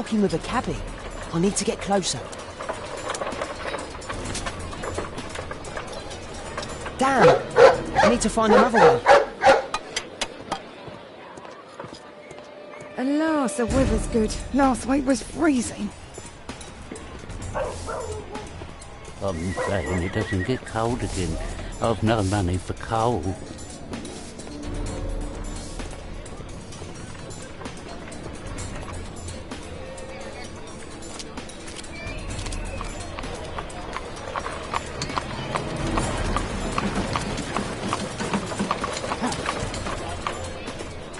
talking with a cabbie. I need to get closer. Damn! I need to find another one. Alas, the weather's good. Last week was freezing. I'm saying it doesn't get cold again. I've no money for coal.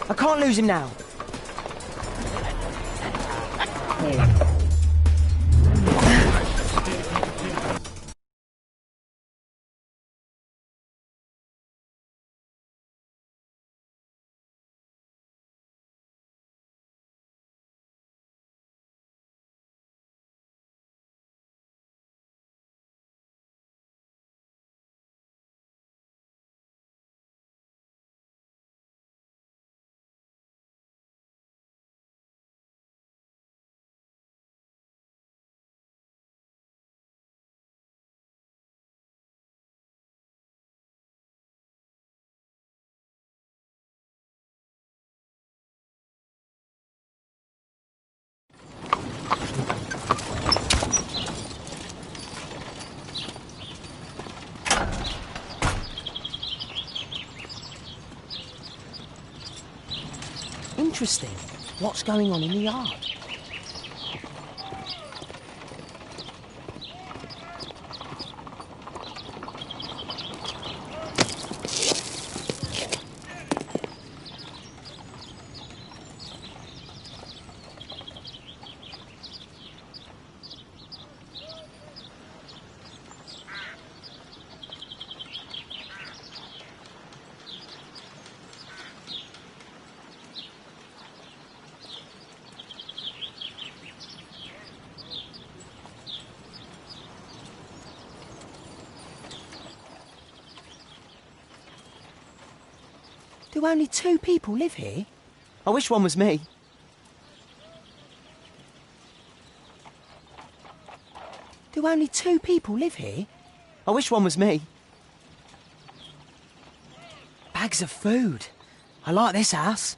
I can't lose him now. Interesting. What's going on in the yard? Do only 2 people live here? I wish one was me. Do only 2 people live here? I wish one was me. Bags of food. I like this house.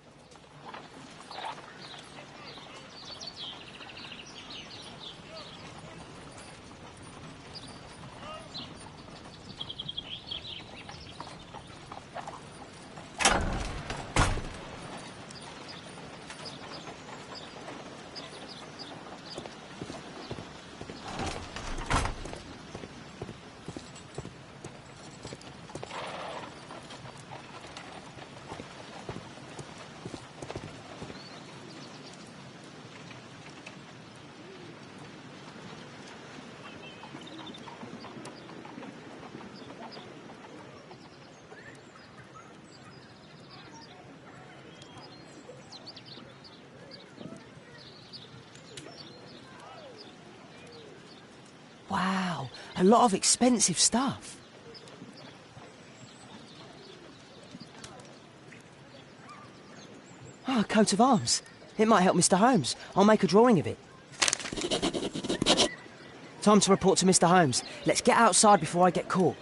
Wow, a lot of expensive stuff. Oh, a coat of arms. It might help Mr. Holmes. I'll make a drawing of it. Time to report to Mr. Holmes. Let's get outside before I get caught.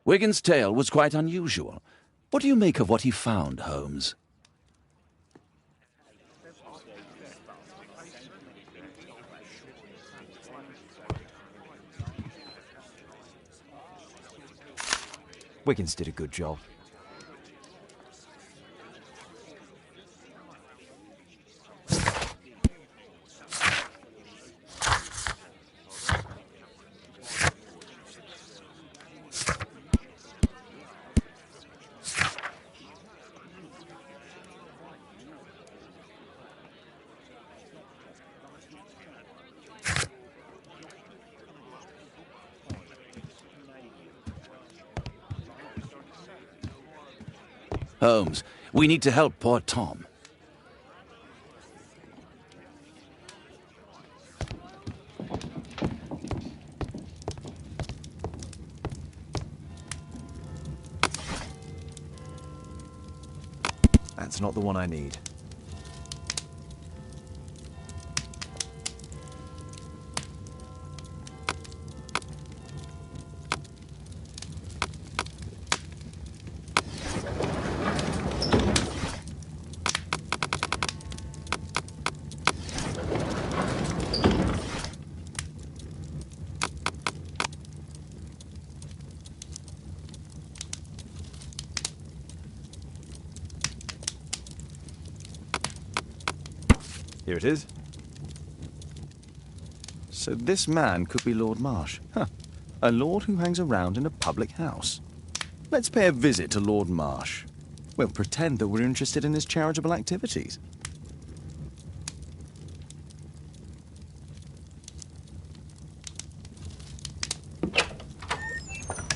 Wiggin's tale was quite unusual. What do you make of what he found, Holmes? Wiggins did a good job. Holmes, we need to help poor Tom. That's not the one I need. Here it is. So this man could be Lord Marsh. Huh. A lord who hangs around in a public house. Let's pay a visit to Lord Marsh. We'll pretend that we're interested in his charitable activities.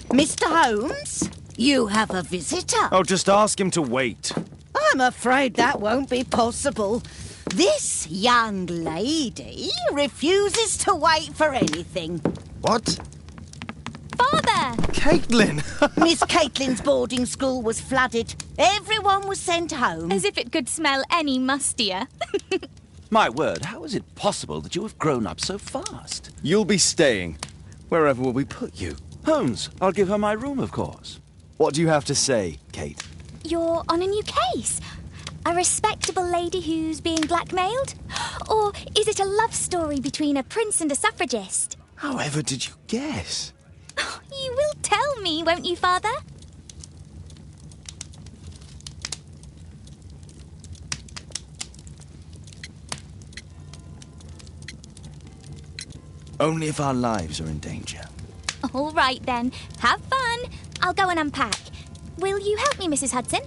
Mr. Holmes, you have a visitor. Oh, just ask him to wait. I'm afraid that won't be possible. This young lady refuses to wait for anything. What? Father! Caitlin! Miss Caitlin's boarding school was flooded. Everyone was sent home. As if it could smell any mustier. My word, how is it possible that you have grown up so fast? You'll be staying. Wherever will we put you? Holmes, I'll give her my room, of course. What do you have to say, Kate? You're on a new case. A respectable lady who's being blackmailed? Or is it a love story between a prince and a suffragist? However did you guess? You will tell me, won't you, Father? Only if our lives are in danger. All right, then. Have fun. I'll go and unpack. Will you help me, Mrs. Hudson?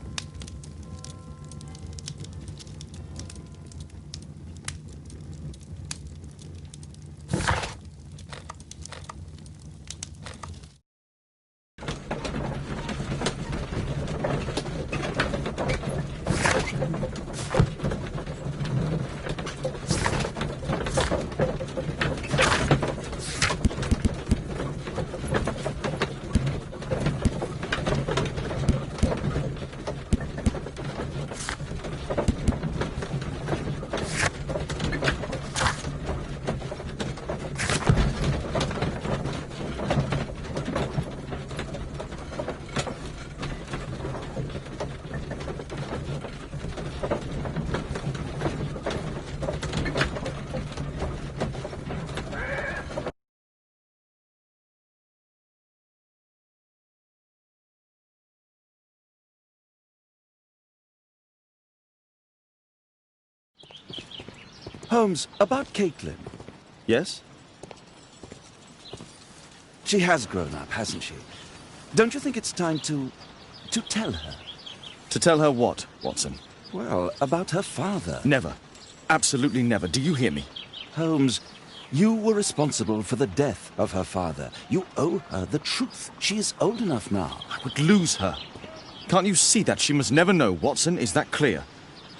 Holmes, about Caitlin. Yes? She has grown up, hasn't she? Don't you think it's time to tell her? To tell her what, Watson? Well, about her father. Never. Absolutely never. Do you hear me? Holmes, you were responsible for the death of her father. You owe her the truth. She is old enough now. I would lose her. Can't you see that? She must never know, Watson. Is that clear?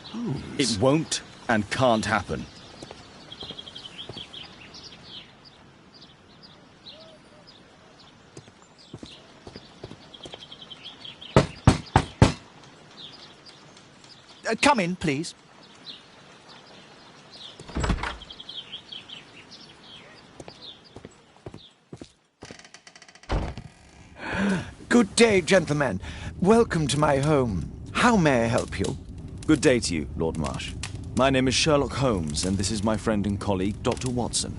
Holmes. It won't and can't happen. Come in, please. Good day, gentlemen. Welcome to my home. How may I help you? Good day to you, Lord Marsh. My name is Sherlock Holmes, and this is my friend and colleague, Dr. Watson.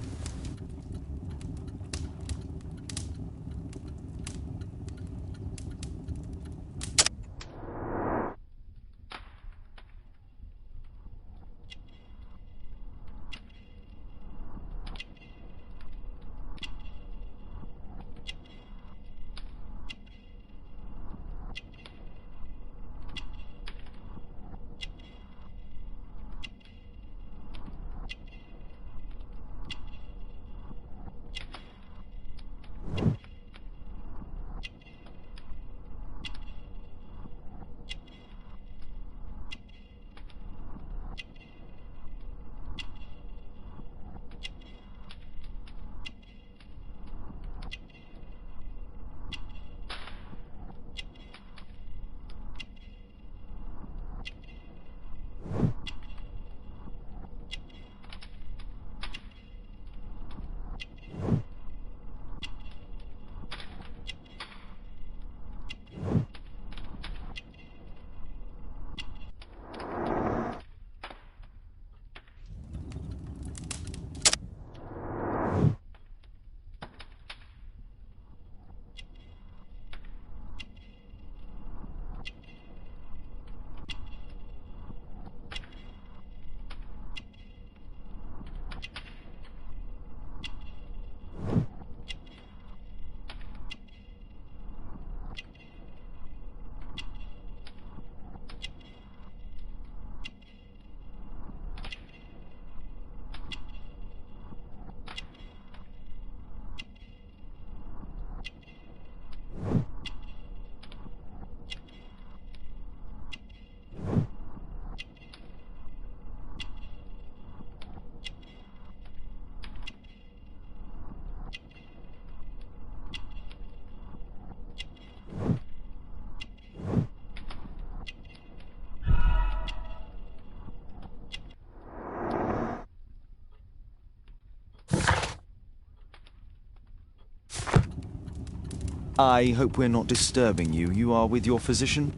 I hope we're not disturbing you. You are with your physician?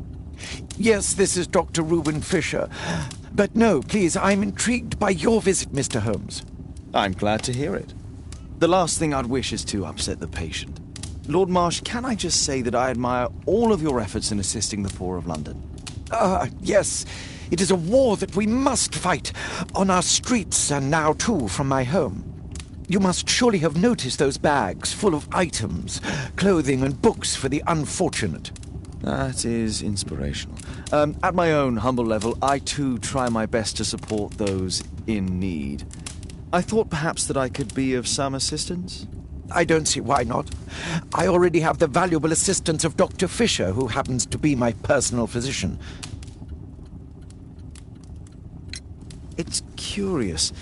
Yes, this is Dr. Reuben Fisher. But no, please, I'm intrigued by your visit, Mr. Holmes. I'm glad to hear it. The last thing I'd wish is to upset the patient. Lord Marsh, can I just say that I admire all of your efforts in assisting the poor of London? Yes. It is a war that we must fight, on our streets and now, too, from my home. You must surely have noticed those bags full of items, clothing and books for the unfortunate. That is inspirational. At my own humble level, I too try my best to support those in need. I thought perhaps that I could be of some assistance. I don't see why not. I already have the valuable assistance of Dr. Fisher, who happens to be my personal physician. It's curious.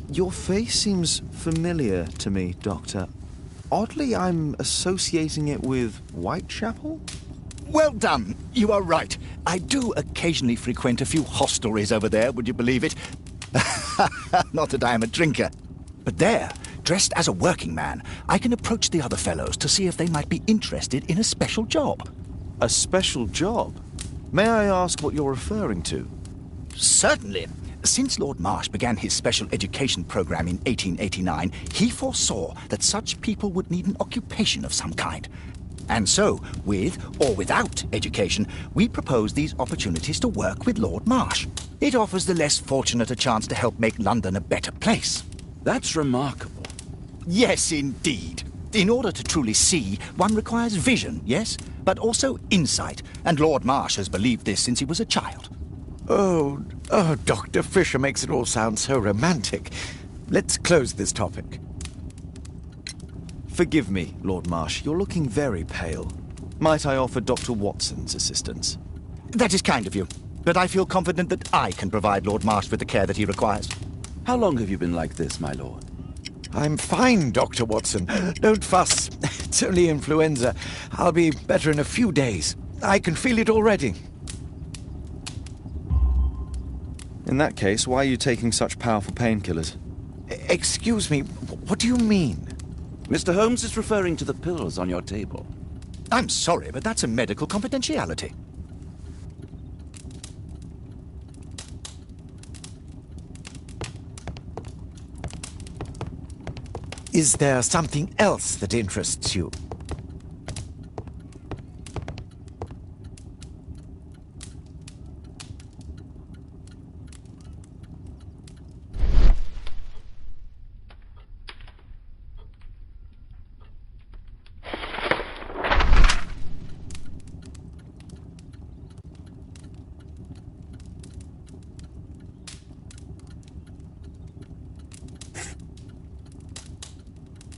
Your face seems familiar to me, Doctor. Oddly, I'm associating it with Whitechapel? Well done. You are right. I do occasionally frequent a few hostelries over there, would you believe it? Not that I am a drinker. But there, dressed as a working man, I can approach the other fellows to see if they might be interested in a special job. A special job? May I ask what you're referring to? Certainly. Since Lord Marsh began his special education program in 1889, he foresaw that such people would need an occupation of some kind. And so, with or without education, we propose these opportunities to work with Lord Marsh. It offers the less fortunate a chance to help make London a better place. That's remarkable. Yes, indeed. In order to truly see, one requires vision, yes, but also insight. And Lord Marsh has believed this since he was a child. Oh, Dr. Fisher makes it all sound so romantic. Let's close this topic. Forgive me, Lord Marsh. You're looking very pale. Might I offer Dr. Watson's assistance? That is kind of you, but I feel confident that I can provide Lord Marsh with the care that he requires. How long have you been like this, my lord? I'm fine, Dr. Watson. Don't fuss. It's only influenza. I'll be better in a few days. I can feel it already. In that case, why are you taking such powerful painkillers? Excuse me, what do you mean? Mr. Holmes is referring to the pills on your table. I'm sorry, but that's a medical confidentiality. Is there something else that interests you?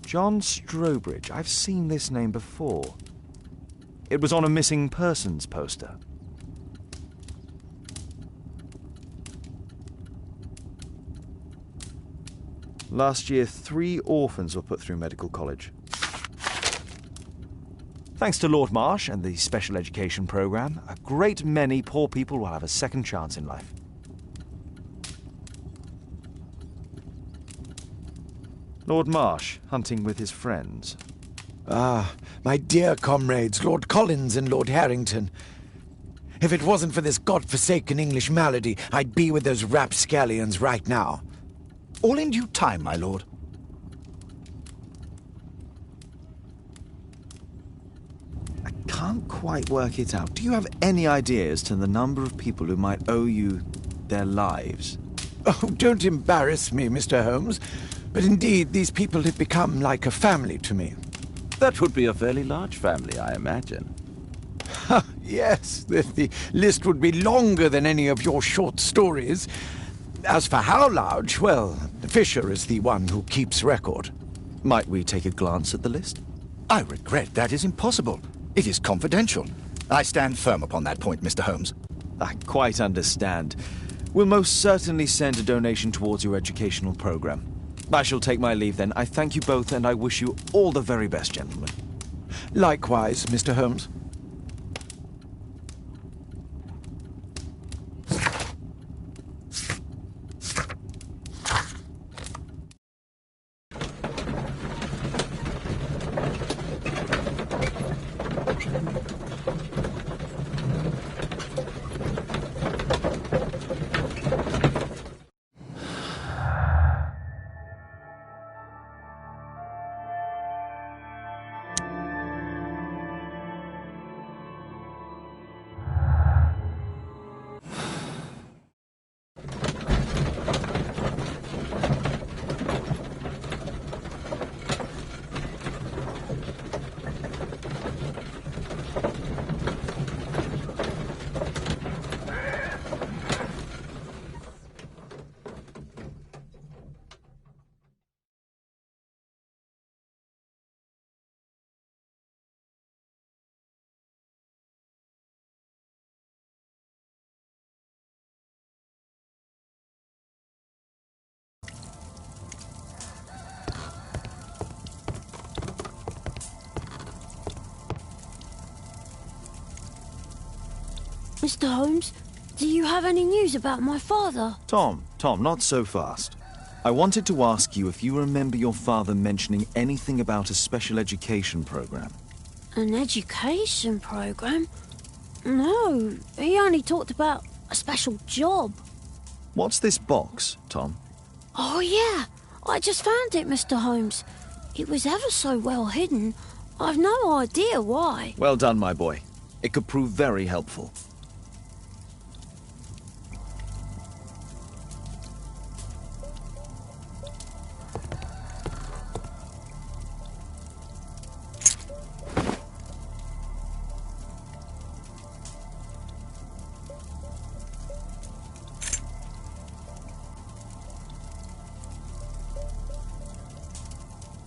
John Strobridge. I've seen this name before. It was on a missing persons poster. Last year, 3 orphans were put through medical college. Thanks to Lord Marsh and the special education program, a great many poor people will have a second chance in life. Lord Marsh, hunting with his friends. Ah, my dear comrades, Lord Collins and Lord Harrington. If it wasn't for this godforsaken English malady, I'd be with those rapscallions right now. All in due time, my lord. I can't quite work it out. Do you have any idea as to the number of people who might owe you their lives? Oh, don't embarrass me, Mr. Holmes. But indeed, these people have become like a family to me. That would be a fairly large family, I imagine. Yes, the list would be longer than any of your short stories. As for how large, well, Fisher is the one who keeps record. Might we take a glance at the list? I regret that is impossible. It is confidential. I stand firm upon that point, Mr. Holmes. I quite understand. We'll most certainly send a donation towards your educational program. I shall take my leave then. I thank you both, and I wish you all the very best, gentlemen. Likewise, Mr. Holmes. Mr. Holmes, do you have any news about my father? Tom, not so fast. I wanted to ask you if you remember your father mentioning anything about a special education program. An education program? No, he only talked about a special job. What's this box, Tom? Oh, yeah. I just found it, Mr. Holmes. It was ever so well hidden. I've no idea why. Well done, my boy. It could prove very helpful.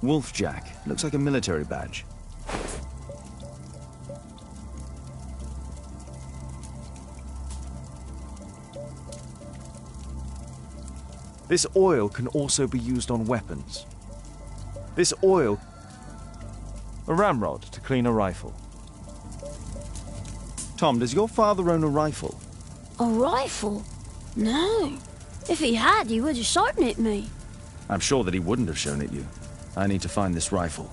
Wolfjack. Looks like a military badge. This oil can also be used on weapons. This oil... A ramrod to clean a rifle. Tom, does your father own a rifle? A rifle? No. If he had, he would have shown it me. I'm sure that he wouldn't have shown it you. I need to find this rifle.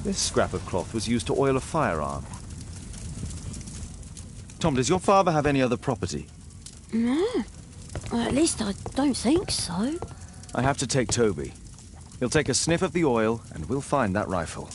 This scrap of cloth was used to oil a firearm. Tom, does your father have any other property? No. Well, at least I don't think so. I have to take Toby. He'll take a sniff of the oil, and we'll find that rifle.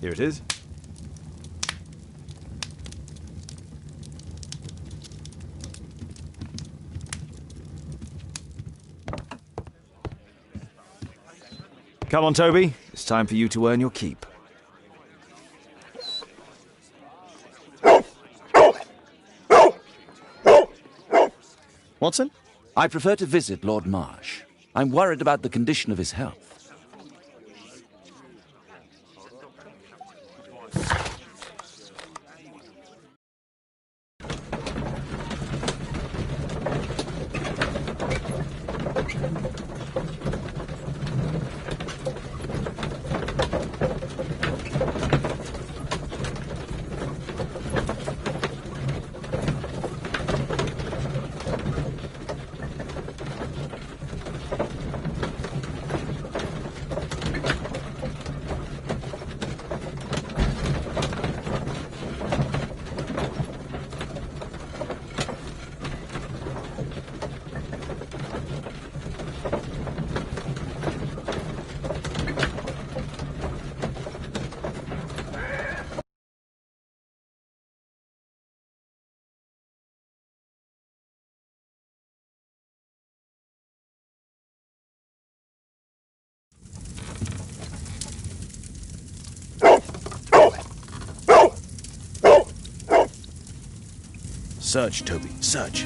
Here it is. Come on, Toby. It's time for you to earn your keep. Watson? I prefer to visit Lord Marsh. I'm worried about the condition of his health. Search, Toby, search.